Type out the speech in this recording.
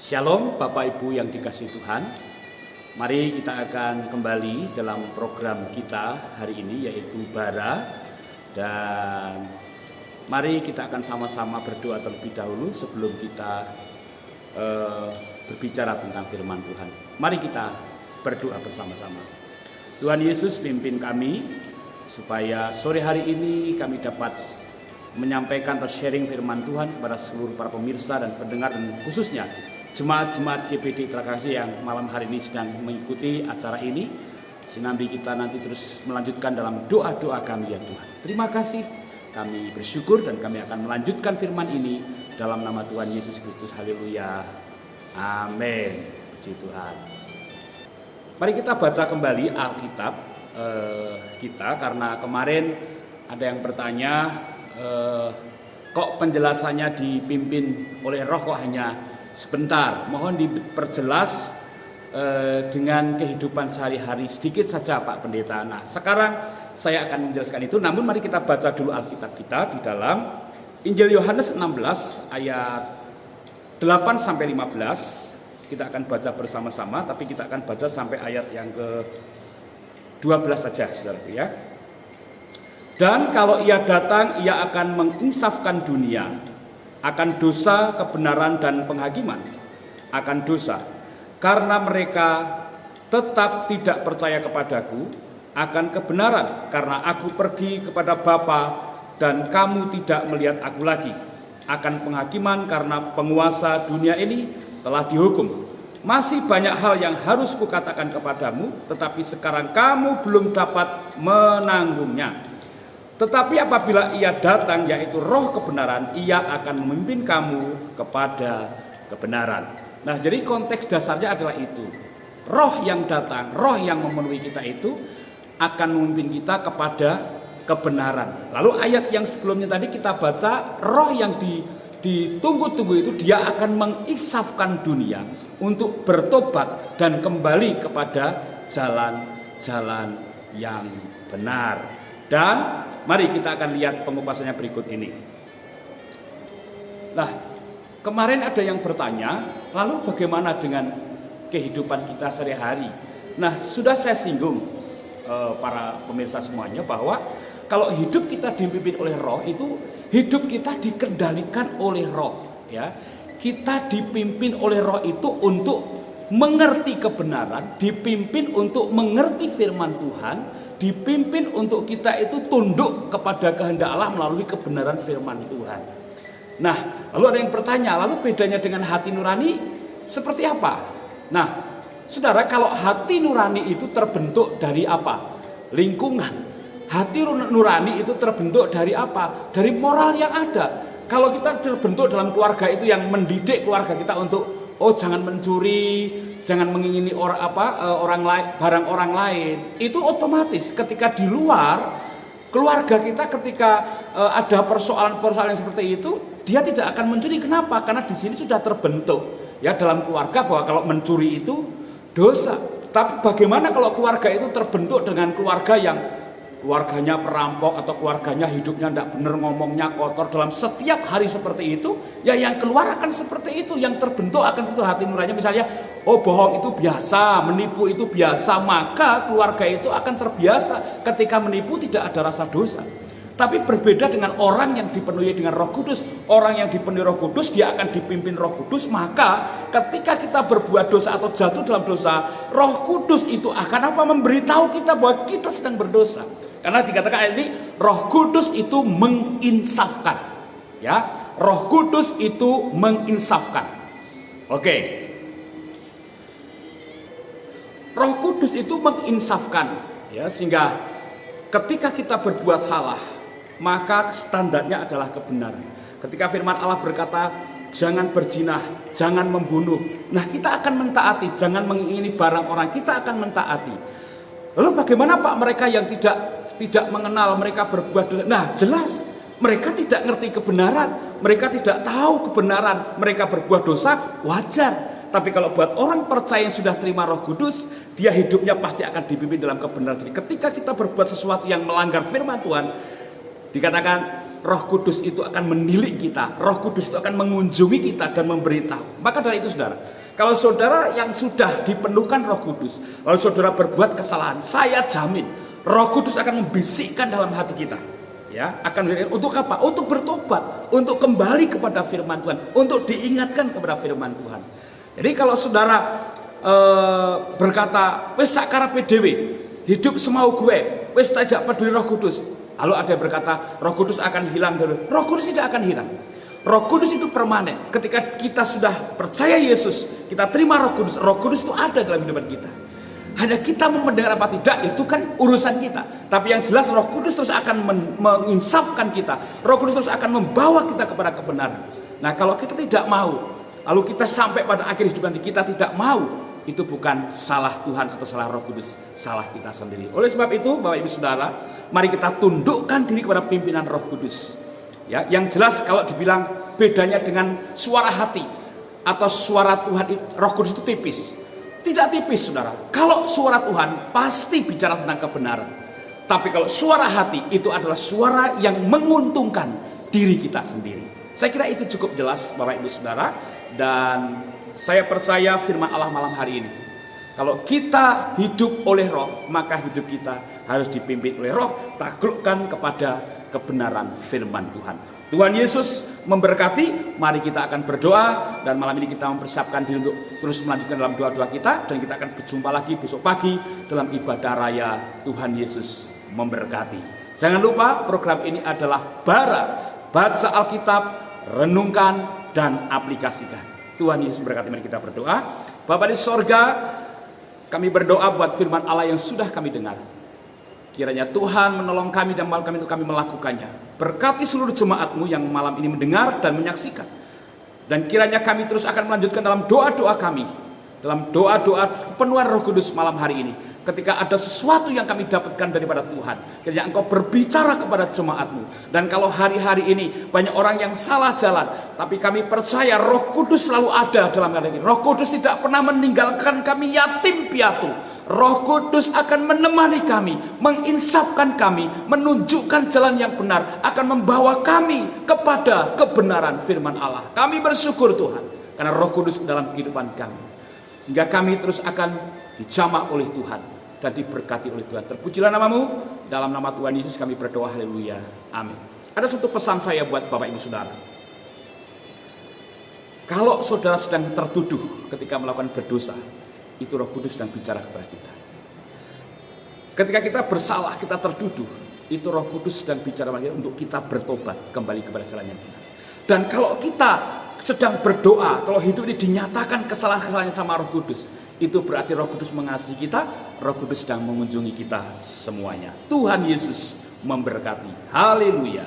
Shalom Bapak Ibu yang dikasihi Tuhan. Mari kita akan kembali dalam program kita hari ini, yaitu Bara. Dan mari kita akan sama-sama berdoa terlebih dahulu sebelum kita berbicara tentang firman Tuhan. Mari kita berdoa bersama-sama. Tuhan Yesus, pimpin kami supaya sore hari ini kami dapat menyampaikan atau sharing firman Tuhan kepada seluruh para pemirsa dan pendengar, dan khususnya jemaat-jemaat GBD terkasih yang malam hari ini sedang mengikuti acara ini. Sinambi kita nanti terus melanjutkan dalam doa-doa kami ya Tuhan. Terima kasih, kami bersyukur dan kami akan melanjutkan firman ini dalam nama Tuhan Yesus Kristus. Haleluya, amin. Puji Tuhan. Mari kita baca kembali Alkitab kita, karena kemarin ada yang bertanya, kok penjelasannya dipimpin oleh Roh kok hanya sebentar. Mohon diperjelas dengan kehidupan sehari-hari sedikit saja Pak Pendeta. Nah, sekarang saya akan menjelaskan itu, namun mari kita baca dulu Alkitab kita di dalam Injil Yohanes 16 ayat 8 sampai 15. Kita akan baca bersama-sama, tapi kita akan baca sampai ayat yang ke-12 saja, saudaraku ya. Dan kalau ia datang, ia akan menginsafkan dunia akan dosa, kebenaran, dan penghakiman. Akan dosa, karena mereka tetap tidak percaya kepadaku. Akan kebenaran, karena aku pergi kepada Bapa dan kamu tidak melihat aku lagi. Akan penghakiman, karena penguasa dunia ini telah dihukum. Masih banyak hal yang harus kukatakan kepadamu, tetapi sekarang kamu belum dapat menanggungnya. Tetapi apabila ia datang, yaitu Roh kebenaran, ia akan memimpin kamu kepada kebenaran. Nah, jadi konteks dasarnya adalah itu. Roh yang datang, Roh yang memenuhi kita itu akan memimpin kita kepada kebenaran. Lalu ayat yang sebelumnya tadi kita baca, Roh yang ditunggu-tunggu itu dia akan mengisafkan dunia untuk bertobat dan kembali kepada jalan-jalan yang benar. Dan mari kita akan lihat pengupasannya berikut ini. Nah, kemarin ada yang bertanya, lalu bagaimana dengan kehidupan kita sehari-hari? Nah, sudah saya singgung para pemirsa semuanya bahwa kalau hidup kita dipimpin oleh Roh, itu hidup kita dikendalikan oleh Roh ya. Kita dipimpin oleh Roh itu untuk mengerti kebenaran, dipimpin untuk mengerti firman Tuhan, dipimpin untuk kita itu tunduk kepada kehendak Allah melalui kebenaran firman Tuhan. Nah, lalu ada yang bertanya, lalu bedanya dengan hati nurani seperti apa? Nah, saudara, kalau hati nurani itu terbentuk dari apa? Lingkungan. Hati nurani itu terbentuk dari apa? Dari moral yang ada. Kalau kita terbentuk dalam keluarga itu yang mendidik keluarga kita untuk jangan mencuri, jangan mengingini orang lain, barang orang lain, itu otomatis ketika di luar keluarga kita, ketika ada persoalan-persoalan seperti itu, dia tidak akan mencuri. Kenapa? Karena di sini sudah terbentuk ya dalam keluarga bahwa kalau mencuri itu dosa. Tapi bagaimana kalau keluarga itu terbentuk dengan keluarga yang keluarganya perampok atau keluarganya hidupnya tidak benar, ngomongnya kotor, dalam setiap hari seperti itu, ya yang keluar akan seperti itu, yang terbentuk akan itu hati nurani. Misalnya, bohong itu biasa, menipu itu biasa, maka keluarga itu akan terbiasa ketika menipu tidak ada rasa dosa. Tapi berbeda dengan orang yang dipenuhi dengan Roh Kudus. Orang yang dipenuhi Roh Kudus, dia akan dipimpin Roh Kudus. Maka ketika kita berbuat dosa atau jatuh dalam dosa, Roh Kudus itu akan memberitahu kita bahwa kita sedang berdosa. Karena dikatakan ini Roh Kudus itu menginsafkan. Ya, Roh Kudus itu menginsafkan. Oke. Roh Kudus itu menginsafkan, ya, sehingga ketika kita berbuat salah, maka standarnya adalah kebenaran. Ketika firman Allah berkata, jangan berzina, jangan membunuh. Nah, kita akan mentaati, jangan mengingini barang orang, kita akan mentaati. Lalu bagaimana Pak mereka yang tidak mengenal, mereka berbuat dosa? Nah, jelas mereka tidak ngerti kebenaran, mereka tidak tahu kebenaran, mereka berbuat dosa, wajar. Tapi kalau buat orang percaya yang sudah terima Roh Kudus, dia hidupnya pasti akan dipimpin dalam kebenaran. Jadi ketika kita berbuat sesuatu yang melanggar firman Tuhan, dikatakan Roh Kudus itu akan menilik kita, Roh Kudus itu akan mengunjungi kita dan memberitahu. Maka dari itu saudara, kalau saudara yang sudah dipenuhkan Roh Kudus, lalu saudara berbuat kesalahan, saya jamin Roh Kudus akan membisikkan dalam hati kita. Ya, akan untuk apa? Untuk bertobat, untuk kembali kepada firman Tuhan, untuk diingatkan kepada firman Tuhan. Jadi kalau saudara berkata, wes sakarape dhewe, hidup semau gue, wes tidak peduli Roh Kudus. Lalu ada yang berkata, Roh Kudus akan hilang dulu. Roh Kudus tidak akan hilang. Roh Kudus itu permanen. Ketika kita sudah percaya Yesus, kita terima Roh Kudus itu ada dalam hidup kita. Hanya kita mau mendengar apa tidak, itu kan urusan kita. Tapi yang jelas Roh Kudus terus akan menginsafkan kita. Roh Kudus terus akan membawa kita kepada kebenaran. Nah, kalau kita tidak mau, lalu kita sampai pada akhir hidup nanti kita tidak mau, itu bukan salah Tuhan atau salah Roh Kudus, salah kita sendiri. Oleh sebab itu, Bapak Ibu Saudara, mari kita tundukkan diri kepada pimpinan Roh Kudus. Ya, yang jelas kalau dibilang bedanya dengan suara hati atau suara Tuhan, Roh Kudus itu tipis. Tidak tipis, saudara. Kalau suara Tuhan pasti bicara tentang kebenaran. Tapi kalau suara hati itu adalah suara yang menguntungkan diri kita sendiri. Saya kira itu cukup jelas, Bapak Ibu Saudara. Dan saya percaya firman Allah malam hari ini, kalau kita hidup oleh Roh, maka hidup kita harus dipimpin oleh Roh, taklukkan kepada kebenaran firman Tuhan. Tuhan Yesus memberkati. Mari kita akan berdoa, dan malam ini kita mempersiapkan diri untuk terus melanjutkan dalam doa-doa kita, dan kita akan berjumpa lagi besok pagi dalam ibadah raya. Tuhan Yesus memberkati. Jangan lupa program ini adalah bara, baca Alkitab, renungkan dan aplikasikan. Tuhan Yesus memberkati. Mari kita berdoa. Bapa di sorga, kami berdoa buat firman Allah yang sudah kami dengar. Kiranya Tuhan menolong kami dan malam kami untuk kami melakukannya. Berkati seluruh jemaat-Mu yang malam ini mendengar dan menyaksikan. Dan kiranya kami terus akan melanjutkan dalam doa-doa kami, dalam doa-doa penuhan Roh Kudus malam hari ini. Ketika ada sesuatu yang kami dapatkan daripada Tuhan, kiranya Engkau berbicara kepada jemaat-Mu. Dan kalau hari-hari ini banyak orang yang salah jalan, tapi kami percaya Roh Kudus selalu ada dalam hal ini. Roh Kudus tidak pernah meninggalkan kami yatim piatu. Roh Kudus akan menemani kami, menginsafkan kami, menunjukkan jalan yang benar, akan membawa kami kepada kebenaran firman Allah. Kami bersyukur Tuhan, karena Roh Kudus dalam kehidupan kami, sehingga kami terus akan dijamah oleh Tuhan dan diberkati oleh Tuhan. Terpujilah nama-Mu. Dalam nama Tuhan Yesus kami berdoa, haleluya, amin. Ada satu pesan saya buat Bapak Ibu Saudara. Kalau saudara sedang tertuduh ketika melakukan berdosa, itu Roh Kudus sedang bicara kepada kita. Ketika kita bersalah, kita tertuduh, itu Roh Kudus sedang bicara kepada kita untuk kita bertobat kembali kepada jalan yang benar. Dan kalau kita sedang berdoa, kalau hidup ini dinyatakan kesalahan-kesalahannya sama Roh Kudus, itu berarti Roh Kudus mengasihi kita, Roh Kudus sedang mengunjungi kita semuanya. Tuhan Yesus memberkati. Haleluya.